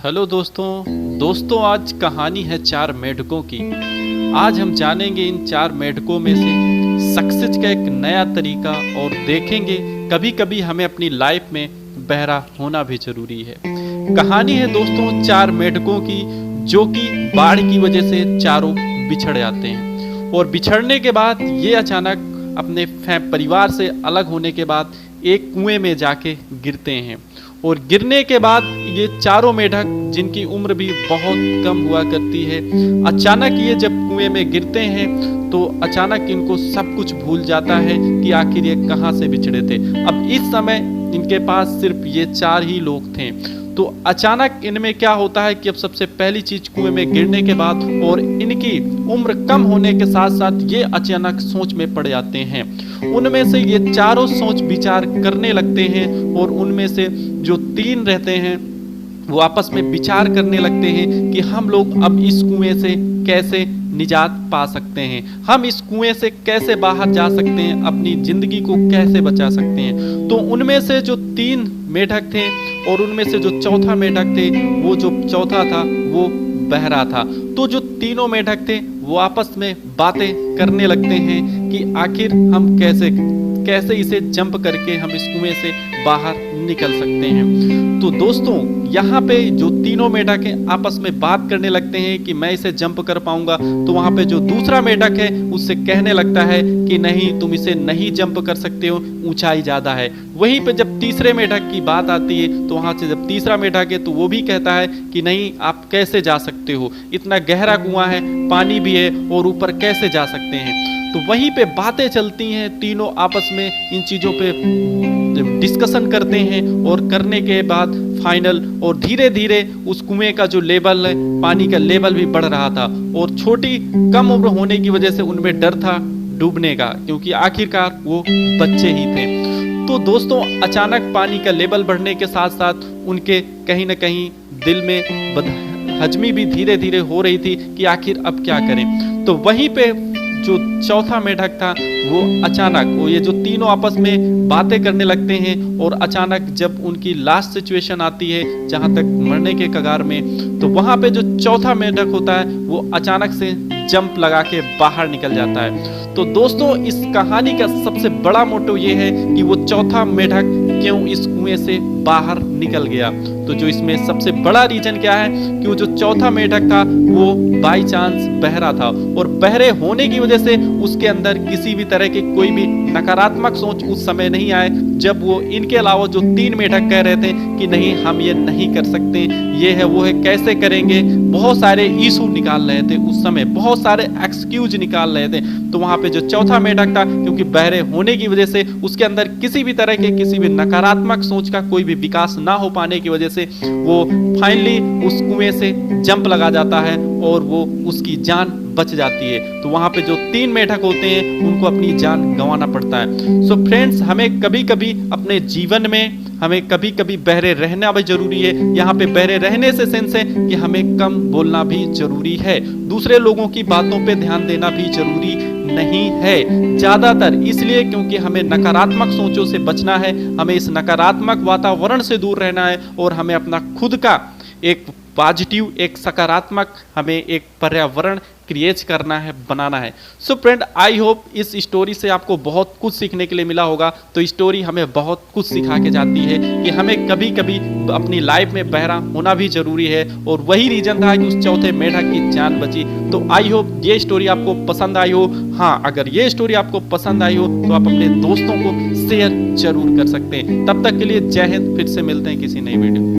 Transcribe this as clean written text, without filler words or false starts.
Hello दोस्तों आज कहानी है चार मेढकों की। आज हम जानेंगे इन चार मेढकों में से सक्सेस का एक नया तरीका और देखेंगे कभी कभी हमें अपनी लाइफ में बहरा होना भी जरूरी है। कहानी है दोस्तों चार मेढकों की जो कि बाढ़ की वजह से चारों बिछड़ जाते हैं और बिछड़ने के बाद ये अचानक अपने परिवार से अलग होने के बाद एक कुएं में जाके गिरते हैं और गिरने के बाद ये चारों मेढक जिनकी उम्र भी बहुत कम हुआ करती है, अचानक ये जब कुएं में गिरते हैं तो अचानक इनको सब कुछ भूल जाता है कि आखिर ये कहाँ से बिछड़े थे। अब इस समय इनके पास सिर्फ ये चार ही लोग थे। तो अचानक इनमें क्या होता है कि अब सबसे पहली चीज कुएं में गिरने के बाद और इनकी उम्र कम होने के साथ साथ ये अचानक सोच में पड़ जाते हैं। उनमें से ये चारों सोच विचार करने लगते हैं और उनमें से जो तीन रहते हैं वो आपस में विचार करने लगते हैं कि हम लोग अब इस कुएं से कैसे निजात पा सकते हैं, हम इस कुएं से कैसे बाहर जा सकते हैं, अपनी जिंदगी को कैसे बचा सकते हैं। तो उनमें से जो तीन मेढक थे और उनमें से जो चौथा मेढक थे, वो जो चौथा था वो बहरा था। तो जो तीनों मेढक थे वो आपस में बातें करने लगते हैं कि आखिर हम कैसे इसे जंप करके हम इस कुएं से बाहर निकल सकते हैं। तो दोस्तों यहाँ पे जो तीनों मेढक हैं आपस में बात करने लगते हैं कि मैं इसे जंप कर पाऊंगा। तो वहां पे जो दूसरा मेढक है उससे कहने लगता है कि नहीं, तुम इसे नहीं जंप कर सकते हो, ऊंचाई ज्यादा है। वहीं पे जब तीसरे मेढक की बात आती है तो वहां से जब तीसरा मेढक है तो वो भी कहता है कि नहीं, आप कैसे जा सकते हो, इतना गहरा कुआं है, पानी भी है और ऊपर कैसे जा सकते हैं। तो वहीं पे बातें चलती हैं, तीनों आपस में इन चीजों पे डिस्कशन करते हैं और करने के बाद फाइनल और धीरे धीरे उस कुएं का जो लेवल है, पानी का लेवल भी बढ़ रहा था और छोटी कम उम्र होने की वजह से उनमें डर था डूबने का, क्योंकि आखिरकार वो बच्चे ही थे। तो दोस्तों अचानक पानी का लेवल बढ़ने के साथ साथ उनके कहीं ना कहीं दिल में हजमी भी धीरे धीरे हो रही थी कि आखिर अब क्या करें। तो वहीं पे जो चौथा मेढक था वो अचानक ये जो तीनों आपस में बातें करने लगते हैं और अचानक जब उनकी लास्ट सिचुएशन आती है जहां तक मरने के कगार में, तो वहां पे जो चौथा मेढक होता है वो अचानक से जंप लगा के बाहर निकल जाता है। तो दोस्तों इस कहानी का सबसे बड़ा मोटो ये है कि वो चौथा मेढक क्यों इस कुएं से बाहर निकल गया। तो जो इसमें सबसे बड़ा रीजन क्या है कि वो जो चौथा मेढक था वो बाई चांस बहरा था और बहरे होने की वजह से उसके अंदर किसी भी तरह की कोई भी नकारात्मक सोच उस समय नहीं आए, जब वो इनके अलावा जो तीन मेढक कह रहे थे कि नहीं, हम ये नहीं कर सकते, ये है वो है, कैसे करेंगे, बहुत सारे इशू निकाल रहे थे उस समय, बहुत सारे एक्सक्यूज निकाल रहे थे। तो वहां पे जो चौथा मेढक था, क्योंकि बहरे होने की वजह से उसके अंदर किसी भी तरह के किसी भी नकारात्मक सोच का कोई भी विकास ना हो पाने की वजह से वो फाइनली उस कुएं से जंप लगा जाता है और वो उसकी जान बच जाती है। तो वहां पे जो तीन मेढक होते हैं उनको अपनी जान गंवाना पड़ता है। सो फ्रेंड्स, हमें कभी कभी अपने जीवन में हमें कभी कभी बहरे रहना भी जरूरी है। यहाँ पे बहरे रहने से सेंस है कि हमें कम बोलना भी जरूरी है, दूसरे लोगों की बातों पे ध्यान देना भी जरूरी नहीं है ज्यादातर, इसलिए क्योंकि हमें नकारात्मक सोचों से बचना है, हमें इस नकारात्मक वातावरण से दूर रहना है और हमें अपना खुद का एक पॉजिटिव, एक सकारात्मक हमें एक पर्यावरण क्रिएट करना है, बनाना है। सो फ्रेंड, आई होप इस स्टोरी से आपको बहुत कुछ सीखने के लिए मिला होगा। तो स्टोरी हमें बहुत कुछ सिखा के जाती है कि हमें कभी कभी अपनी लाइफ में बहरा होना भी जरूरी है और वही रीजन था कि उस चौथे मेढक की जान बची। तो आई होप ये स्टोरी आपको पसंद आई हो। हाँ, अगर ये स्टोरी आपको पसंद आई हो तो आप अपने दोस्तों को शेयर जरूर कर सकते हैं। तब तक के लिए जय हिंद, फिर से मिलते हैं किसी नई वीडियो।